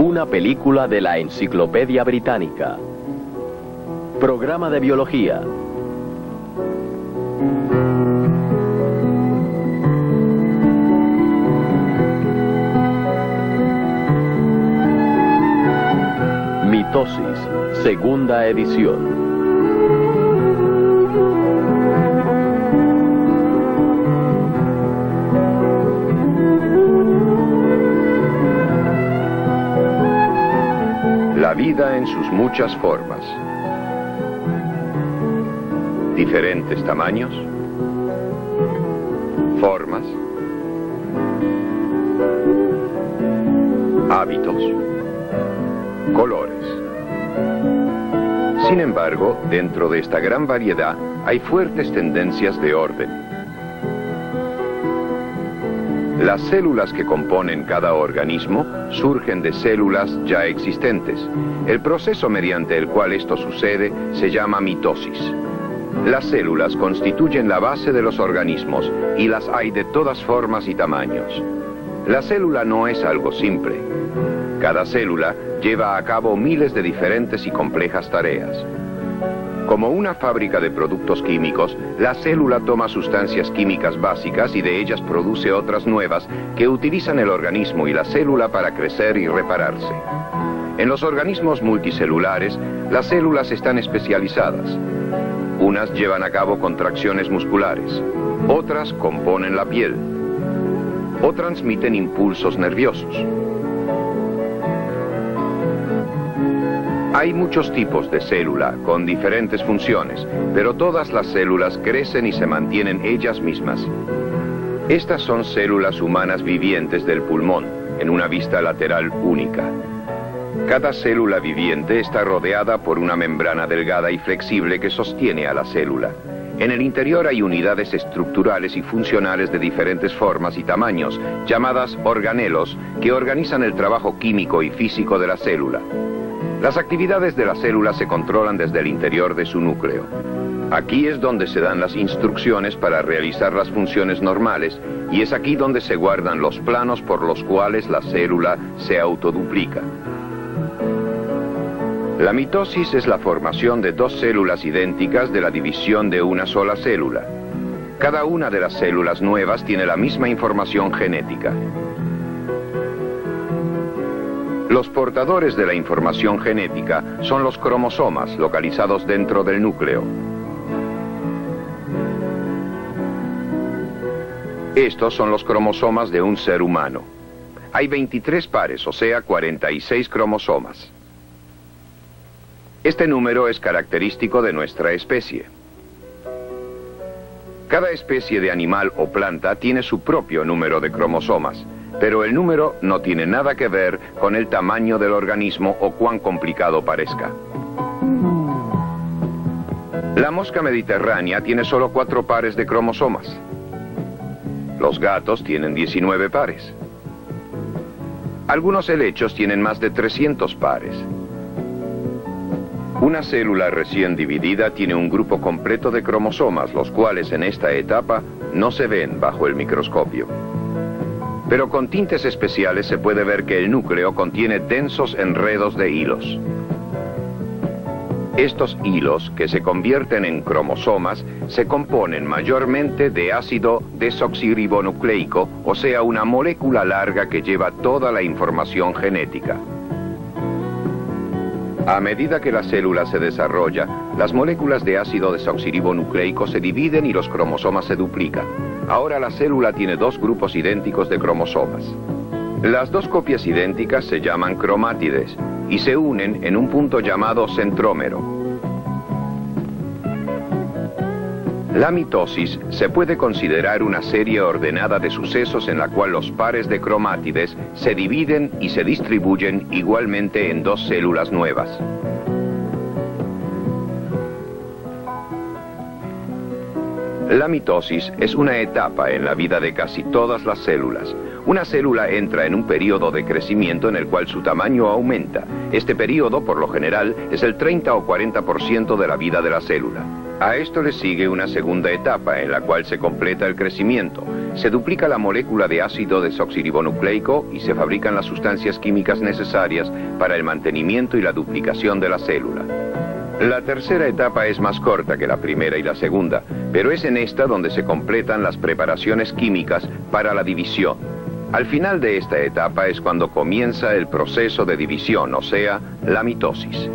Una película de la Enciclopedia Británica. Programa de biología. Mitosis, segunda edición. La vida en sus muchas formas. Diferentes tamaños, formas, hábitos, colores. Sin embargo, dentro de esta gran variedad hay fuertes tendencias de orden. Las células que componen cada organismo surgen de células ya existentes. El proceso mediante el cual esto sucede se llama mitosis. Las células constituyen la base de los organismos y las hay de todas formas y tamaños. La célula no es algo simple. Cada célula lleva a cabo miles de diferentes y complejas tareas. Como una fábrica de productos químicos, la célula toma sustancias químicas básicas y de ellas produce otras nuevas que utilizan el organismo y la célula para crecer y repararse. En los organismos multicelulares, las células están especializadas. Unas llevan a cabo contracciones musculares, otras componen la piel, o transmiten impulsos nerviosos. Hay muchos tipos de célula con diferentes funciones, pero todas las células crecen y se mantienen ellas mismas. Estas son células humanas vivientes del pulmón, en una vista lateral única. Cada célula viviente está rodeada por una membrana delgada y flexible que sostiene a la célula. En el interior hay unidades estructurales y funcionales de diferentes formas y tamaños, llamadas organelos, que organizan el trabajo químico y físico de la célula. Las actividades de la célula se controlan desde el interior de su núcleo. Aquí es donde se dan las instrucciones para realizar las funciones normales y es aquí donde se guardan los planos por los cuales la célula se autoduplica. La mitosis es la formación de dos células idénticas de la división de una sola célula. Cada una de las células nuevas tiene la misma información genética. Los portadores de la información genética son los cromosomas localizados dentro del núcleo. Estos son los cromosomas de un ser humano. Hay 23 pares, o sea, 46 cromosomas. Este número es característico de nuestra especie. Cada especie de animal o planta tiene su propio número de cromosomas, pero el número no tiene nada que ver con el tamaño del organismo o cuán complicado parezca. La mosca mediterránea tiene solo 4 pares de cromosomas. Los gatos tienen 19 pares. Algunos helechos tienen más de 300 pares. Una célula recién dividida tiene un grupo completo de cromosomas, los cuales en esta etapa no se ven bajo el microscopio. Pero con tintes especiales se puede ver que el núcleo contiene densos enredos de hilos. Estos hilos, que se convierten en cromosomas, se componen mayormente de ácido desoxirribonucleico, o sea, una molécula larga que lleva toda la información genética. A medida que la célula se desarrolla, las moléculas de ácido desoxirribonucleico se dividen y los cromosomas se duplican. Ahora la célula tiene 2 grupos idénticos de cromosomas. Las 2 copias idénticas se llaman cromátides y se unen en un punto llamado centrómero. La mitosis se puede considerar una serie ordenada de sucesos en la cual los pares de cromátides se dividen y se distribuyen igualmente en 2 células nuevas. La mitosis es una etapa en la vida de casi todas las células. Una célula entra en un periodo de crecimiento en el cual su tamaño aumenta. Este periodo, por lo general, es el 30 o 40% de la vida de la célula. A esto le sigue una segunda etapa en la cual se completa el crecimiento. Se duplica la molécula de ácido desoxirribonucleico y se fabrican las sustancias químicas necesarias para el mantenimiento y la duplicación de la célula. La tercera etapa es más corta que la primera y la segunda, pero es en esta donde se completan las preparaciones químicas para la división. Al final de esta etapa es cuando comienza el proceso de división, o sea, la mitosis.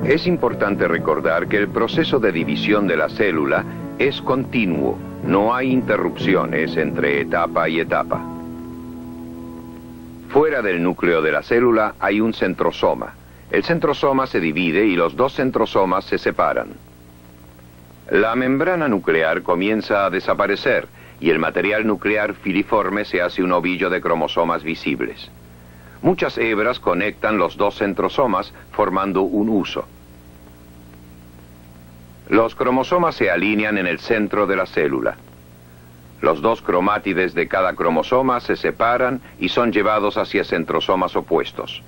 Es importante recordar que el proceso de división de la célula es continuo, no hay interrupciones entre etapa y etapa. Fuera del núcleo de la célula hay un centrosoma. El centrosoma se divide y los dos centrosomas se separan. La membrana nuclear comienza a desaparecer y el material nuclear filiforme se hace un ovillo de cromosomas visibles. Muchas hebras conectan los dos centrosomas formando un huso. Los cromosomas se alinean en el centro de la célula. Los dos cromátides de cada cromosoma se separan y son llevados hacia centrosomas opuestos.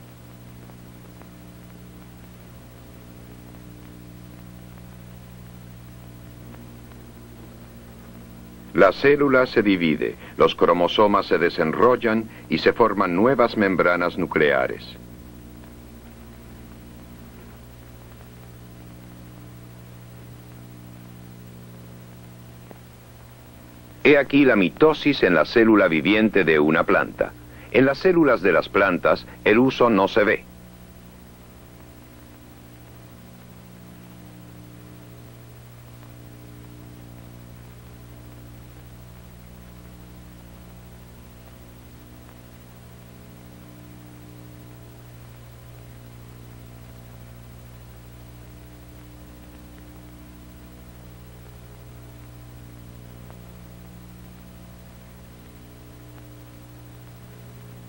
La célula se divide, los cromosomas se desenrollan y se forman nuevas membranas nucleares. He aquí la mitosis en la célula viviente de una planta. En las células de las plantas, el huso no se ve.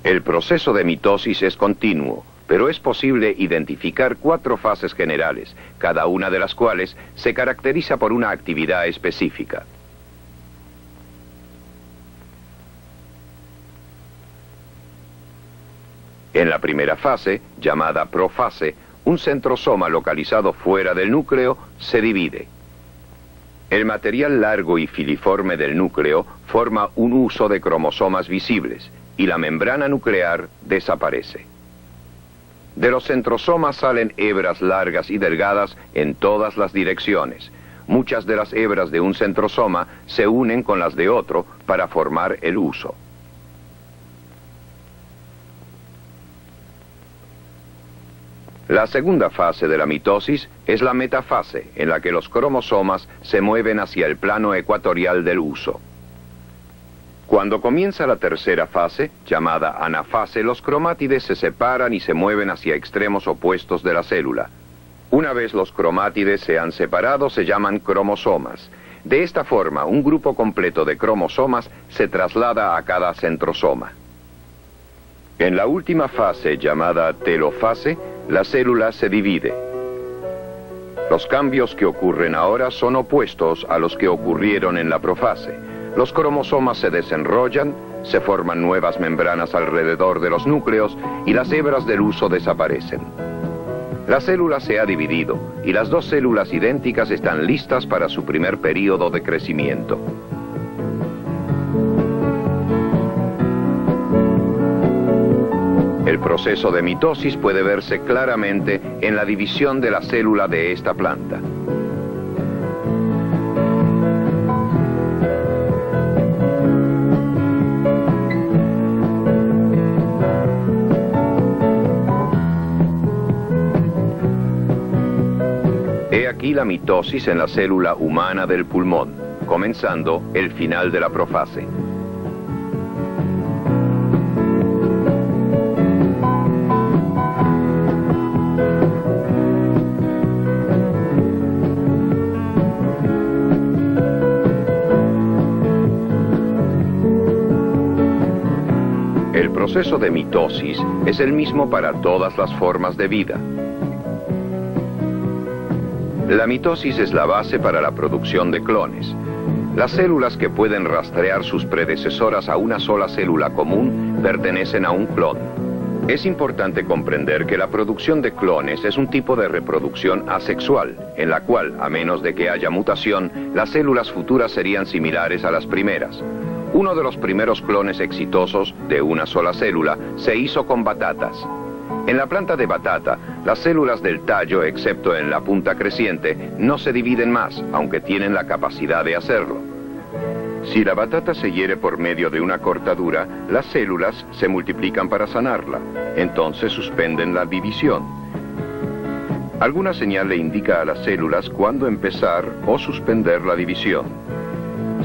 El proceso de mitosis es continuo, pero es posible identificar 4 fases generales, cada una de las cuales se caracteriza por una actividad específica. En la primera fase, llamada profase, un centrosoma localizado fuera del núcleo se divide. El material largo y filiforme del núcleo forma un huso de cromosomas visibles, y la membrana nuclear desaparece. De los centrosomas salen hebras largas y delgadas en todas las direcciones. Muchas de las hebras de un centrosoma se unen con las de otro para formar el huso. La segunda fase de la mitosis es la metafase, en la que los cromosomas se mueven hacia el plano ecuatorial del huso. Cuando comienza la tercera fase, llamada anafase, los cromátides se separan y se mueven hacia extremos opuestos de la célula. Una vez los cromátides se han separado, se llaman cromosomas. De esta forma, un grupo completo de cromosomas se traslada a cada centrosoma. En la última fase, llamada telofase, la célula se divide. Los cambios que ocurren ahora son opuestos a los que ocurrieron en la profase. Los cromosomas se desenrollan, se forman nuevas membranas alrededor de los núcleos y las hebras del huso desaparecen. La célula se ha dividido y las dos células idénticas están listas para su primer período de crecimiento. El proceso de mitosis puede verse claramente en la división de la célula de esta planta. He aquí la mitosis en la célula humana del pulmón, comenzando el final de la profase. El proceso de mitosis es el mismo para todas las formas de vida. La mitosis es la base para la producción de clones. Las células que pueden rastrear sus predecesoras a una sola célula común pertenecen a un clon. Es importante comprender que la producción de clones es un tipo de reproducción asexual, en la cual, a menos de que haya mutación, las células futuras serían similares a las primeras. Uno de los primeros clones exitosos de una sola célula se hizo con batatas. En la planta de batata, las células del tallo, excepto en la punta creciente, no se dividen más, aunque tienen la capacidad de hacerlo. Si la batata se hiere por medio de una cortadura, las células se multiplican para sanarla. Entonces suspenden la división. Alguna señal le indica a las células cuándo empezar o suspender la división.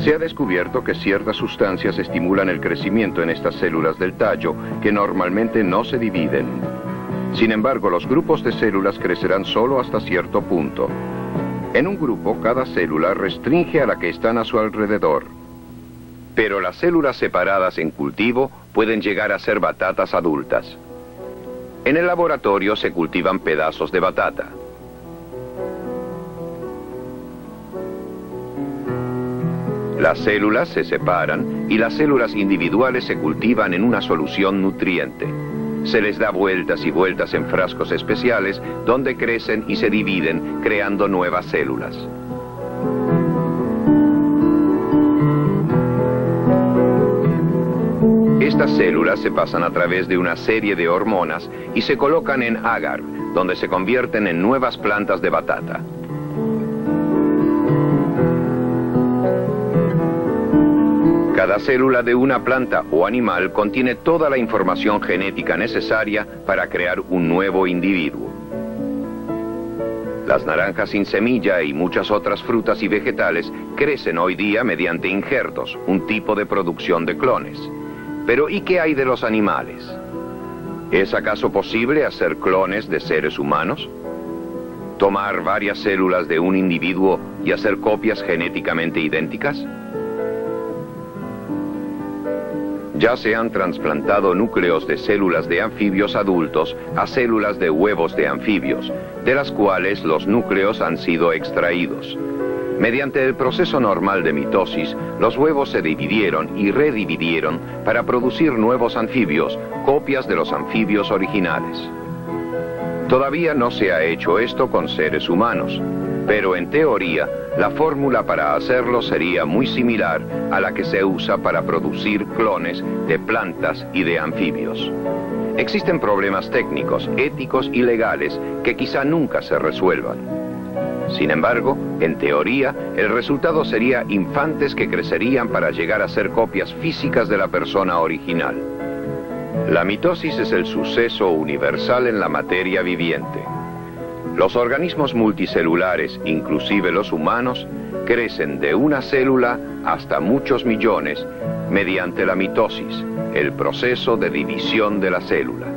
Se ha descubierto que ciertas sustancias estimulan el crecimiento en estas células del tallo, que normalmente no se dividen. Sin embargo, los grupos de células crecerán solo hasta cierto punto. En un grupo, cada célula restringe a la que están a su alrededor. Pero las células separadas en cultivo pueden llegar a ser batatas adultas. En el laboratorio se cultivan pedazos de batata. Las células se separan y las células individuales se cultivan en una solución nutriente. Se les da vueltas y vueltas en frascos especiales donde crecen y se dividen, creando nuevas células. Estas células se pasan a través de una serie de hormonas y se colocan en agar, donde se convierten en nuevas plantas de batata. Cada célula de una planta o animal contiene toda la información genética necesaria para crear un nuevo individuo. Las naranjas sin semilla y muchas otras frutas y vegetales crecen hoy día mediante injertos, un tipo de producción de clones. Pero ¿y qué hay de los animales? ¿Es acaso posible hacer clones de seres humanos? ¿Tomar varias células de un individuo y hacer copias genéticamente idénticas? Ya se han trasplantado núcleos de células de anfibios adultos a células de huevos de anfibios, de las cuales los núcleos han sido extraídos. Mediante el proceso normal de mitosis, los huevos se dividieron y redividieron para producir nuevos anfibios, copias de los anfibios originales. Todavía no se ha hecho esto con seres humanos, pero en teoría, la fórmula para hacerlo sería muy similar a la que se usa para producir clones de plantas y de anfibios. Existen problemas técnicos, éticos y legales que quizá nunca se resuelvan. Sin embargo, en teoría, el resultado sería infantes que crecerían para llegar a ser copias físicas de la persona original. La mitosis es el suceso universal en la materia viviente. Los organismos multicelulares, inclusive los humanos, crecen de una célula hasta muchos millones mediante la mitosis, el proceso de división de la célula.